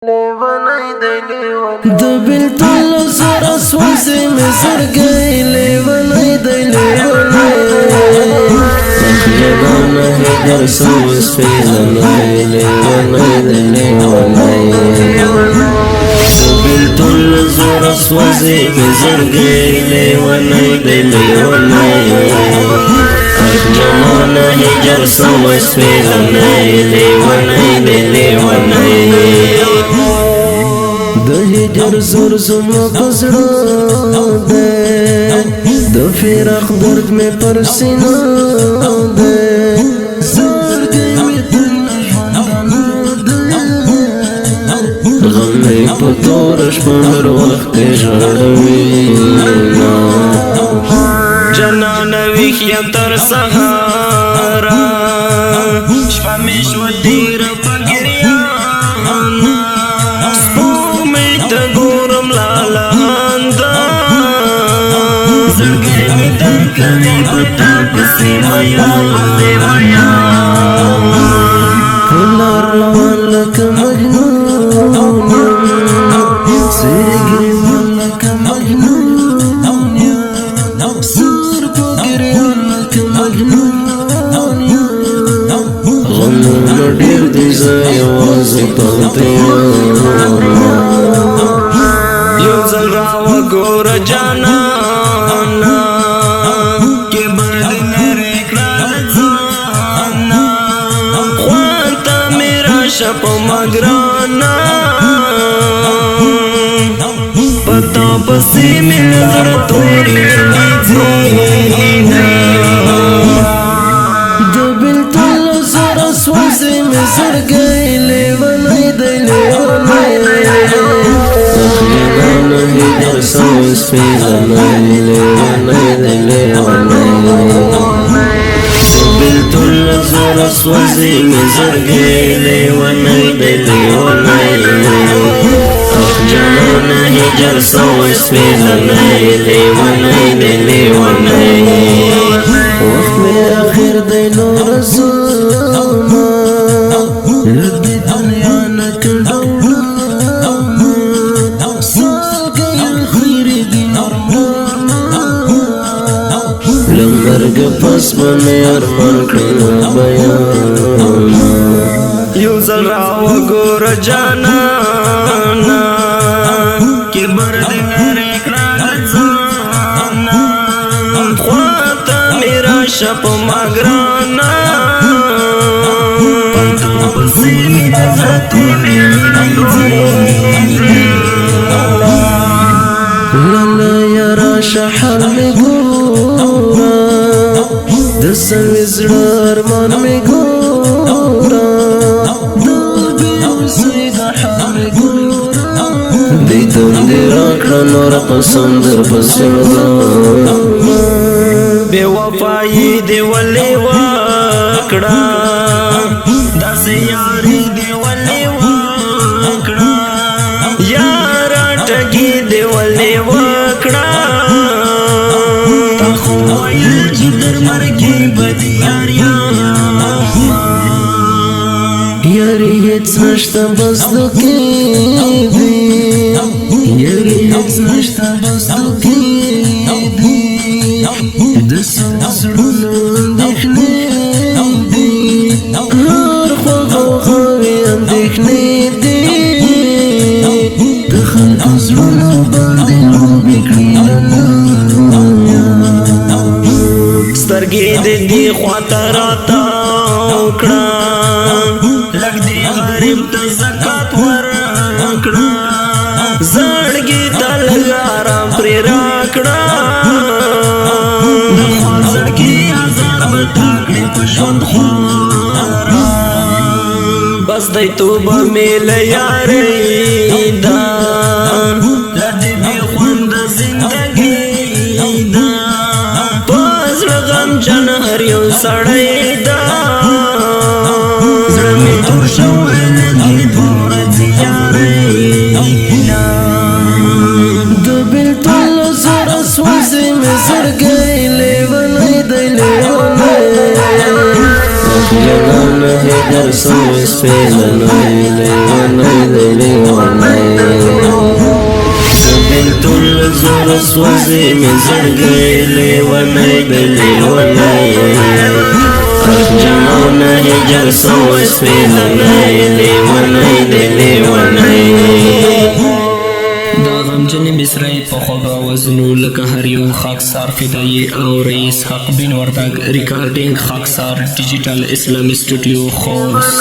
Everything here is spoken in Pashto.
د بلتل زر سوزي مزر گئی لیونی دی لیونی اخیانا هجر سوز پیلنی لیونی دی لیونی د بلتل زر سوزي مزر گئی لیونی دی لیونی اخیانا هجر سوز پیلنی لیونی دی لیونی د هجر زور زما پزړه ده د فراق درد مې پر سینه ده زړګی مې تنه غم مې په تور شپه هر وخت ژړوي جنان ویښ تر سهاره شپه مې شوه تېره په ګریان زړګی مې درکوي په تا پسې میان په لار روان لکه مجنون یم سرې ګریوان لکه مجنون یم سر په ګریوان لکه مجنون یم غمونه ډېر دي زه یوازې پاتې یم یو ځل راوګوره جانانه کې بد لرې کړه ځانه خوند ته مې راشه په ما ګرانه په تا پسې مې زړه تورې د بلتل زر سوزي مې زړګی لیونی دی لیونی هجر سوز پیلنی لیونی دی لیونی د بلتل زر سوزي مې زړګی لیونی دی لیونی اخ جانانه هجر سوز پیلنی لیونی دی لیونی وخت مې اخر دی نور زما لدې دنیا نه کډوړه مرګ پس باندې ارمان کړو بیان یو ځل راوګوره جانانه کې برد لرې کړه ځانه خوا ته مې راشه په ما ګرانه په تا پسې مې زړه تورې لالا یا راشه حال مې ګوره د سوي زړه ارمان مې ګوره د بېوسۍ د حال مې ګوره دې تندې راکړه نور قسم در پسې ولاړمه بې وفایي دې ولې وکړه داسې یاري دې ولې وکړه یاره ټګي دې ولې وکړه تا خو ویل چې در مرګې به دې یاري هېڅ نشته بس دکې دي یاري هېڅ نشته بس دکې دي د څو زړونو اندېښنې دي هر خواږه اندېښنې دي د خلکو زړونو باندې لوبې کړي سترګې دې دې خواته راتاو کړه لږ دې غریب ته زکات ورکړه زړګي ته لږ ارام پرې راکړه د خوا زړګي ازار به تا کړې په ژوند خواره بس دی توبه مې له یارۍ ده له دې بې خونده زندګۍ ده په زړه غمجن هر یو سړی ده زړه مې تور شوی لګي دوه ورځې یارۍ نه د بلتل زر سوزي مې زړګی لیونی دی لیونی اخیانا هجر هجر سو سپیدنوی لیونی دی لیونی بلتون لزور سوزی می زرگی لیونی دی لیونی جنون هجر سو سپیدنوی لیونی دی لیونی دا غمجن مصرعی په خوږ اوازونو لکه هر یو خاکسار فدایي او رئیس حق بین وردګ ریکارډینګ خاکسار ډیجیټل اسلامي سټوډیو خوست